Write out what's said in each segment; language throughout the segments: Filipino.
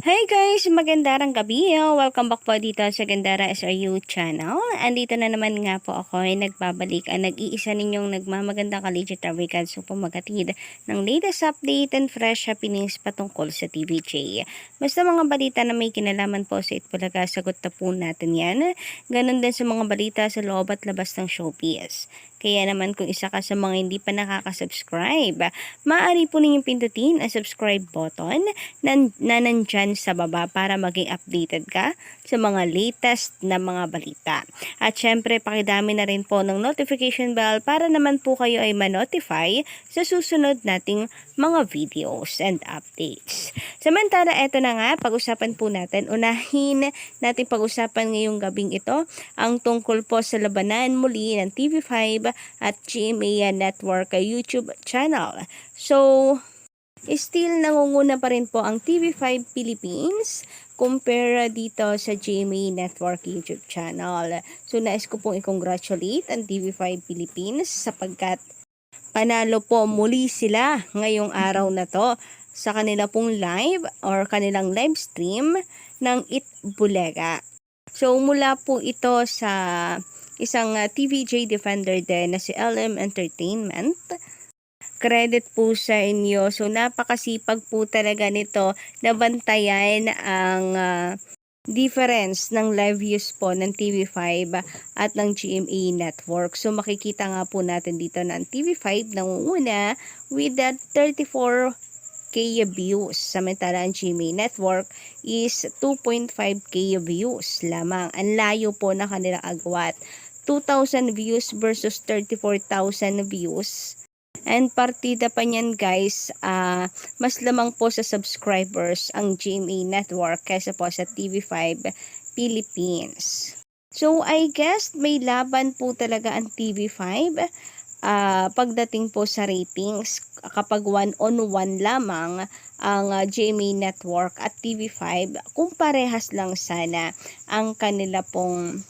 Hey guys! Magandang gabi! Welcome back po dito sa Gandara SRU channel. Andito na naman nga po ako ay nagbabalik ang nag-iisa ninyong nagmamagandang ka-legit regards po magatid ng latest update and fresh happenings patungkol sa TVJ. Basta mga balita na may kinalaman po sa Itbulaga, sagot na po natin yan. Ganon din sa mga balita sa loob at labas ng showbiz. Kaya naman kung isa ka sa mga hindi pa nakaka-subscribe, maaari po ninyong pindutin ang subscribe button na nandyan sa baba para maging updated ka sa mga latest na mga balita. At syempre, pakidami na rin po ng notification bell para naman po kayo ay ma-notify sa susunod nating mga videos and updates. Samantala, eto na nga, pag-usapan po natin. Unahin natin pag-usapan ngayong gabing ito ang tungkol po sa labanan muli ng TV5 at GMA Network YouTube channel. So, still nangunguna pa rin po ang TV5 Philippines compare dito sa GMA Network YouTube channel. So, nais ko pong i-congratulate ang TV5 Philippines sapagkat panalo po muli sila ngayong araw na to sa kanila pong live or kanilang live stream ng Itbulaga. So, mula po ito sa isang TVJ defender din na si LM Entertainment. Credit po sa inyo. So, napakasipag po talaga nito na bantayan ang difference ng live views po ng TV5 at ng GMA Network. So, makikita nga po natin dito na ang TV5 nangunguna with that 34K views. Samantala ang GMA Network is 2.5K views lamang. Ang layo po na kanilang agwat. 2,000 views versus 34,000 views. And partida pa niyan guys, mas lamang po sa subscribers ang GMA Network kaysa po sa TV5 Philippines. So I guess may laban po talaga ang TV5 pagdating po sa ratings kapag 1-on-1 lamang ang GMA Network at TV5 kung parehas lang sana ang kanila pong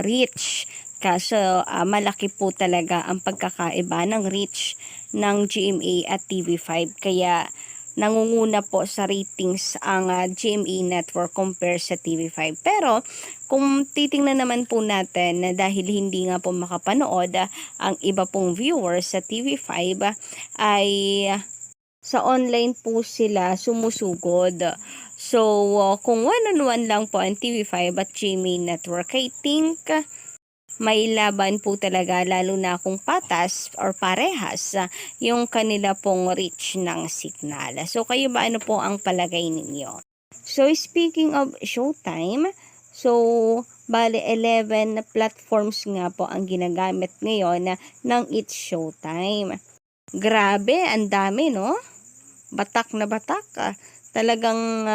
reach. Kaso malaki po talaga ang pagkakaiba ng reach ng GMA at TV5 kaya nangunguna po sa ratings ang GMA Network compare sa TV5. Pero kung titingnan naman po natin na dahil hindi nga po makapanood ang iba pong viewers sa TV5 ay sa online po sila sumusugod. So kung 1-on-1 lang po ang TV5 at GMA Network, I think may laban po talaga lalo na kung patas or parehas yung kanila pong reach ng signal. So kayo ba ano po ang palagay ninyo? So speaking of Showtime, so bale 11 platforms nga po ang ginagamit ngayon ng It's Showtime. Grabe, ang dami no? Batak na batak. Talagang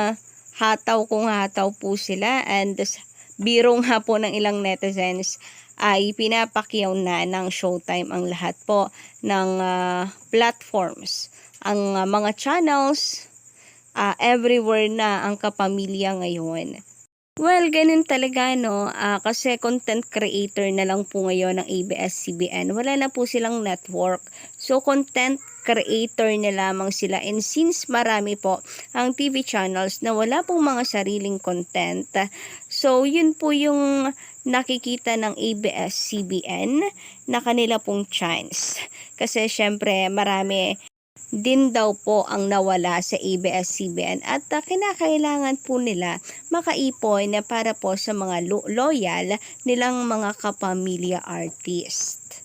hataw kung hataw po sila and birong nga po ng ilang netizens ay pinapakyaw na ng Showtime ang lahat po ng platforms. Ang mga channels, everywhere na ang kapamilya ngayon. Well, ganun talaga no, kasi content creator na lang po ngayon ng ABS-CBN. Wala na po silang network. So, content creator na lamang sila. And since marami po ang TV channels na wala pong mga sariling content, so yun po yung nakikita ng ABS-CBN na kanila pong chance. Kasi syempre marami din daw po ang nawala sa ABS-CBN at kinakailangan po nila makaipon na para po sa mga loyal nilang mga kapamilya artist.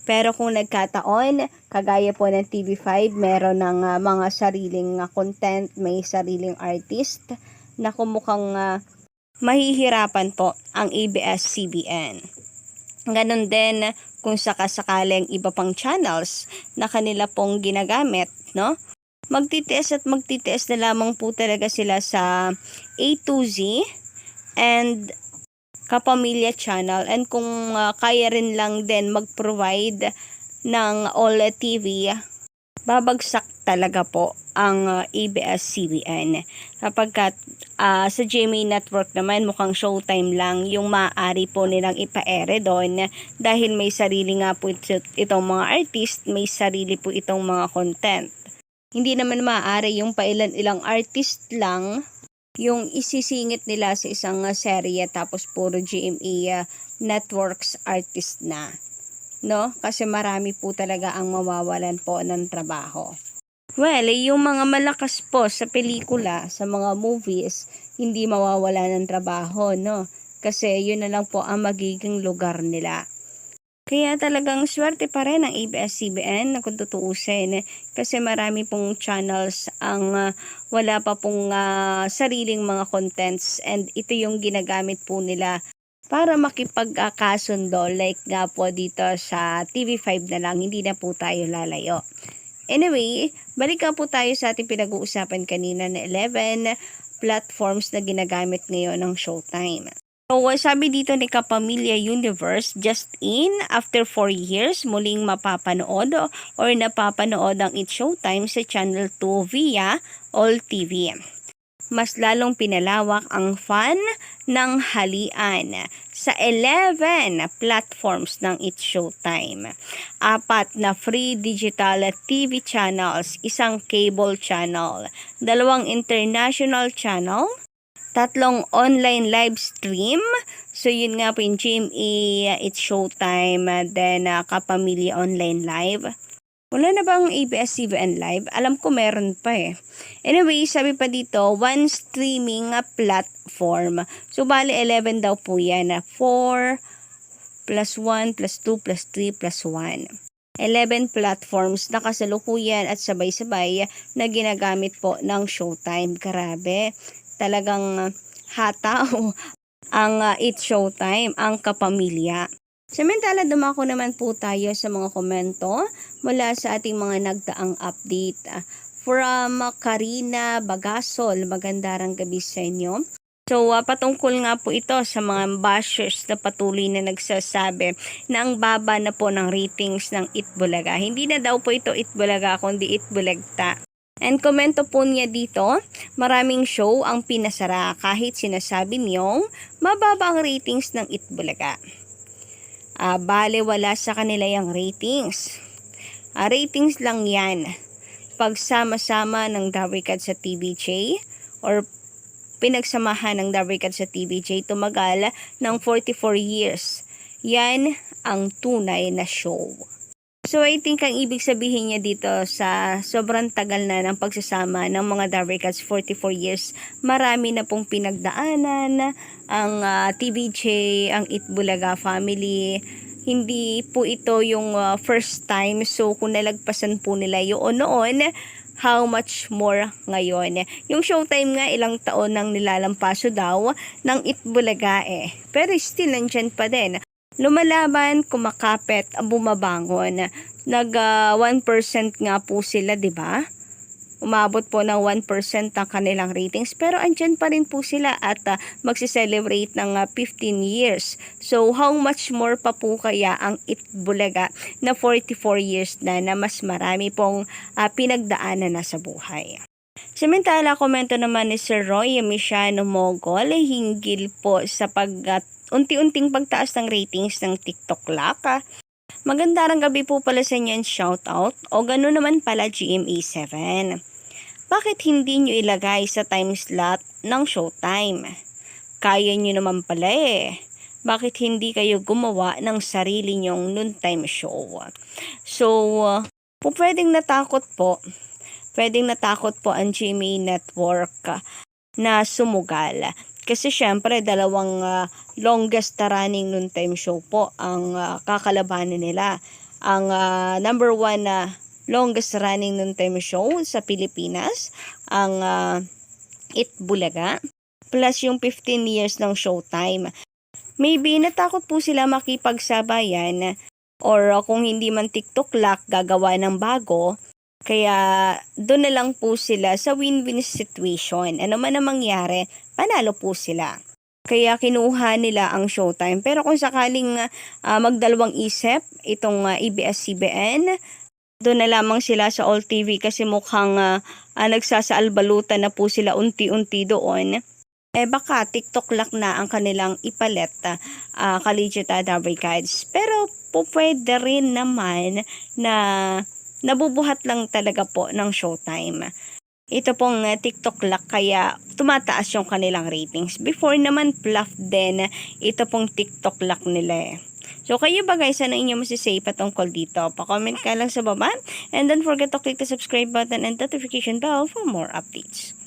Pero kung nagkataon, kagaya po ng TV5, meron ng mga sariling content, may sariling artist na kumukhang mahihirapan po ang ABS-CBN. Ganon din kung sakasakaling iba pang channels na kanila pong ginagamit, no? Magtitiis at magtitiis na lamang po talaga sila sa A to Z and Kapamilya channel, and kung kaya rin lang din mag-provide ng All TV, babagsak talaga po ang ABS-CBN. Kapag sa GMA Network naman mukhang Showtime lang yung maaari po nilang ipa-ere doon dahil may sarili nga po itong mga artist, may sarili po itong mga content. Hindi naman maaari yung pailan-ilang artist lang yung isisingit nila sa isang serye tapos puro GMA Networks artist na. No? Kasi marami po talaga ang mawawalan po ng trabaho. Well, yung mga malakas po sa pelikula, sa mga movies, hindi mawawala ng trabaho, no? Kasi yun na lang po ang magiging lugar nila. Kaya talagang swerte pa rin ang ABS-CBN na kung tutuusin kasi marami pong channels ang wala pa pong sariling mga contents and ito yung ginagamit po nila para makipagkasundo like nga po dito sa TV5 na lang, hindi na po tayo lalayo. Anyway, balik po tayo sa ating pinag-uusapan kanina na 11 platforms na ginagamit ngayon ng Showtime. So, sabi dito ni Kapamilya Universe, just in, after 4 years, muling mapapanood or napapanood ang It's Showtime sa Channel 2 via All TV. Mas lalong pinalawak ang fan ng halian sa 11 platforms ng It's Showtime. 4 na free digital TV channels, 1 cable channel, 2 international channel, 3 online live stream. So, yun nga po yung GMA, It's Showtime, then Kapamilya Online Live. Wala na bang ABS-CBN Live? Alam ko meron pa eh. Anyway, sabi pa dito, 1 streaming platform. So, bali 11 daw po yan. 4 plus 1 plus 2 plus 3 plus 1. 11 platforms na kasalukuyan at sabay-sabay na ginagamit po ng Showtime. Grabe. Talagang hataw ang It's Showtime, ang Kapamilya. Samantala, dumako naman po tayo sa mga komento mula sa ating mga nagdaang update. From Karina Bagasol, magandang gabi sa inyo. So, patungkol nga po ito sa mga bashers na patuloy na nagsasabi na ang baba na po ng ratings ng Itbulaga. Hindi na daw po ito Itbulaga, kundi Itbulagta. And komento po niya dito, maraming show ang pinasara kahit sinasabi niyong mababa ang ratings ng Itbulaga. Bale wala sa kanila yung ratings. Ratings lang yan. Pagsama-sama ng Dabarkad sa TVJ or pinagsamahan ng Dabarkad sa TVJ tumagal ng 44 years. Yan ang tunay na show. So, I think ang ibig sabihin niya dito sa sobrang tagal na ng pagsasama ng mga Dabarkads, 44 years, marami na pong pinagdaanan ang TVJ, ang Itbulaga family. Hindi po ito yung first time. So, kung nalagpasan po nila yun noon, how much more ngayon. Yung Showtime nga, ilang taon nang nilalampaso daw ng Itbulaga eh. Pero still, nandyan pa din. Lumalaban, kumakapit, bumabangon. Nag 1% nga po sila, 'di ba? Umabot po ng 1% ang kanilang ratings, pero andyan pa rin po sila at magse-celebrate ng 15 years. So how much more pa po kaya ang Itbulaga na 44 years na mas marami pong pinagdaanan na sa buhay. Samantala, komento naman ni Sir Roy Mishano Mogol hinggil po sa unti-unting pagtaas ng ratings ng TikTok Laka. Magandang gabi po pala sa inyo and shoutout o gano'n naman pala GMA7. Bakit hindi nyo ilagay sa time slot ng Showtime? Kaya nyo naman pala eh. Bakit hindi kayo gumawa ng sarili nyong noontime show? So, pwedeng natakot po. Pwedeng natakot po ang GMA Network na sumugal. Kasi syempre, 2 longest running noontime show po ang kakalabanin nila. Ang number 1 longest running noontime show sa Pilipinas, ang Itbulaga, plus yung 15 years ng Showtime. Maybe natakot po sila makipagsabayan or kung hindi man TikTok lock, gagawa ng bago. Kaya doon na lang po sila sa win-win situation. Ano man ang mangyari, panalo po sila. Kaya kinuha nila ang Showtime. Pero kung sakaling magdalawang isip itong ABS-CBN, doon na lamang sila sa All TV kasi mukhang nagsasaalbalutan na po sila unti-unti doon. Baka TikTok lock na ang kanilang ipalit Collegiate Dabarkads. Pero po pwede rin naman na nabubuhat lang talaga po ng Showtime. Ito pong TikTok Lock kaya tumataas yung kanilang ratings. Before naman fluff din ito pong TikTok Lock nila eh. So kayo ba guys, ano inyo masisay patungkol dito? Pa-comment ka lang sa baba and don't forget to click the subscribe button and notification bell for more updates.